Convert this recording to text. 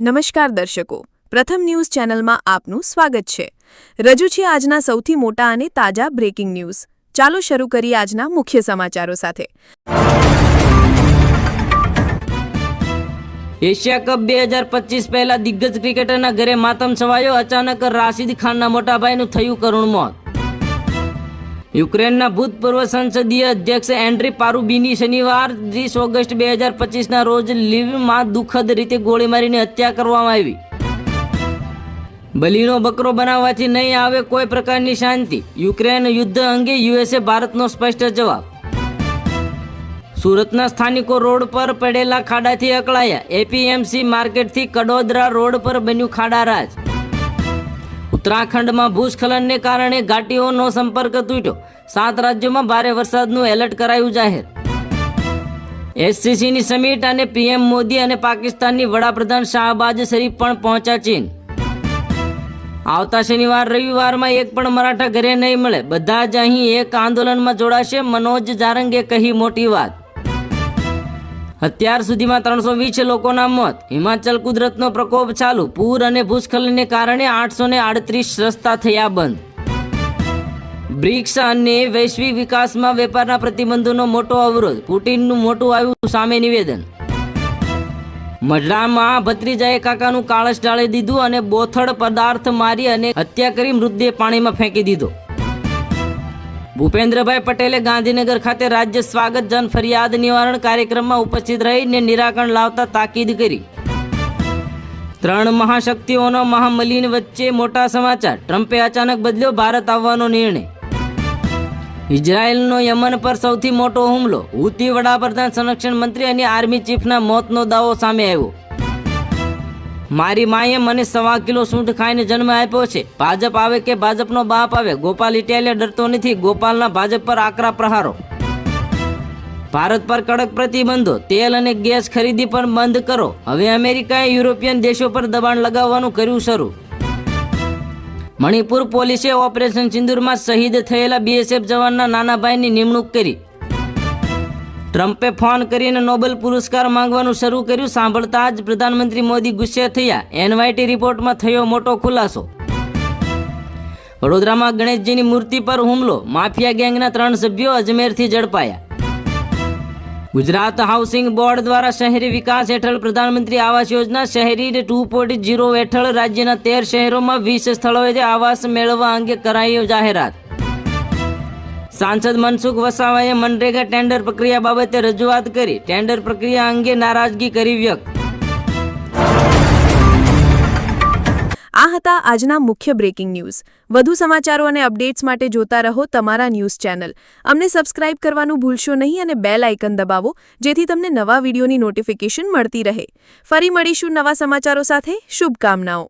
નમસ્કાર દર્શકો, પ્રથમ ન્યૂઝ ચેનલમાં આપનું સ્વાગત છે। રજૂ છે આજના સૌથી મોટા અને તાજા બ્રેકિંગ ન્યૂઝ। ચાલો શરૂ કરીએ આજના મુખ્ય સમાચારો સાથે। એશિયા કપ 2025 પહેલા દિગ્ગજ ક્રિકેટરના ઘરે માતમ છવાયો। અચાનક રાશિદ ખાનના મોટા ભાઈનું થયું કરુણ મોત। યુક્રેનના ભૂતપૂર્વ સંસદીય અધ્યક્ષ એન્ડ્રી પારુબીની શનિવાર 30 ઓગસ્ટ 2025ના રોજ લીવમાં દુઃખદ રીતે ગોળી મારીને હત્યા કરવામાં આવી। બલીનો બકરો બનાવવાથી નહીં આવે કોઈ પ્રકારની શાંતિ, યુક્રેન યુદ્ધ અંગે યુએસએ ભારતનો સ્પષ્ટ જવાબ। સુરતના સ્થાનિકો રોડ પર પડેલા ખાડાથી અકળાયા। એપીએમસી માર્કેટથી કડોદરા રોડ પર બન્યું ખાડારાજ। ઉત્તરાખંડમાં ભૂસ્ખલનને કારણે ઘાટીઓનો સંપર્ક તૂટ્યો। 7 રાજ્યોમાં ભારે વરસાદનું એલર્ટ કરાયું જાહેર। એસસીસીની સમિટ અને પીએમ મોદી અને પાકિસ્તાનની વડાપ્રધાન શાહબાજ શરીફ પણ પહોંચ્યા ચીન। આવતા શનિવાર રવિવારમાં એક પણ મરાઠા ઘરે નહીં મળે, બધા જ અહીં એક આંદોલનમાં જોડાશે, મનોજ જારંગે કહી મોટી વાત। અત્યાર સુધીમાં 320 લોકોના મોત। હિમાચલ કુદરતનો પ્રકોપ ચાલુ, પૂર અને ભૂસ્ખલનને કારણે 838 રસ્તા થયા બંધ। બ્રિક્સ અને વૈશ્વિક વિકાસમાં વેપારના પ્રતિબંધોનો મોટો અવરોધ, પુટિનનું મોટું આવ્યું સામે નિવેદન। મઢડામાં ભત્રીજાએ કાકાનું કાળસ ઢાળી દીધું અને બોથડ પદાર્થ મારી અને હત્યા કરી મૃતદેહ પાણીમાં ફેંકી દીધો। ભૂપેન્દ્રભાઈ પટેલે ગાંધીનગર ખાતે રાજ્ય સ્વાગત જન ફરિયાદ નિવારણ કાર્યક્રમમાં ઉપસ્થિત રહીને નિરાકરણ લાવતા તાકીદ કરી। 3 મહાશક્તિઓનો મહામલિન વચ્ચે મોટા સમાચાર, ટ્રમ્પે અચાનક બદલ્યો ભારત આવવાનો નિર્ણય। ઇઝરાયેલનો યમન પર સૌથી મોટો હુમલો, હુતી વડાપ્રધાન, સંરક્ષણ મંત્રી અને આર્મી ચીફના મોતનો દાવો સામે આવ્યો। મારી માએ મને 1.25 કિલો સૂંઠ ખાઈને જન્મ આપ્યો છે, ભાજપ આવે કે ભાજપનો બાપ આવે, ગોપાલ ઇટાલિયા ડરતો નથી, ગોપાલના ભાજપ પર આકરા પ્રહારો। ભારત પર કડક પ્રતિબંધો, તેલ અને ગેસ ખરીદી પણ બંધ કરો। હવે અમેરિકાએ યુરોપિયન દેશો પર દબાણ લગાવવાનું કર્યું શરૂ। મણિપુર પોલીસે ઓપરેશન સિંદૂરમાં શહીદ થયેલા બીએસએફ જવાનના નાના ભાઈની નિમણૂક કરી। ટ્રમ્પે ફોન કરીને નોબેલ પુરસ્કાર માંગવાનું શરૂ કર્યું। સાંભળતા જ પ્રધાનમંત્રી મોદી ગુસ્સે થયા। એનવાયટી રિપોર્ટમાં થયો મોટો ખુલાસો। વડોદરામાં ગણેશજીની મૂર્તિ પર હુમલો, માફિયા ગેંગના 3 સભ્યો અજમેરથી ઝડપાયા। ગુજરાત હાઉસિંગ બોર્ડ દ્વારા શહેરી વિકાસ હેઠળ પ્રધાનમંત્રી આવાસ યોજના શહેરી 2.0 હેઠળ રાજ્યના 13 શહેરોમાં 20 સ્થળોએ આવાસ મેળવવા અંગે કરાઈ જાહેરાત। સાંસદ મનસુખ વસાવાએ મનરેગા ટેન્ડર પ્રક્રિયા બાબતે રજૂઆત કરી। ટેન્ડર પ્રક્રિયા અંગે નારાજગી કરી વ્યક્ત। આ હતા આજના મુખ્ય બ્રેકિંગ ન્યૂઝ। વધુ સમાચારો અને અપડેટ્સ માટે જોતા રહો તમારા ન્યૂઝ ચેનલ। અમને સબસ્ક્રાઇબ કરવાનું ભૂલશો નહીં અને બેલ આઇકન દબાવો, જેથી તમને નવા વિડીયોની નોટિફિકેશન મળતી રહે। ફરી મળીશું નવા સમાચારો સાથે। શુભકામનાઓ।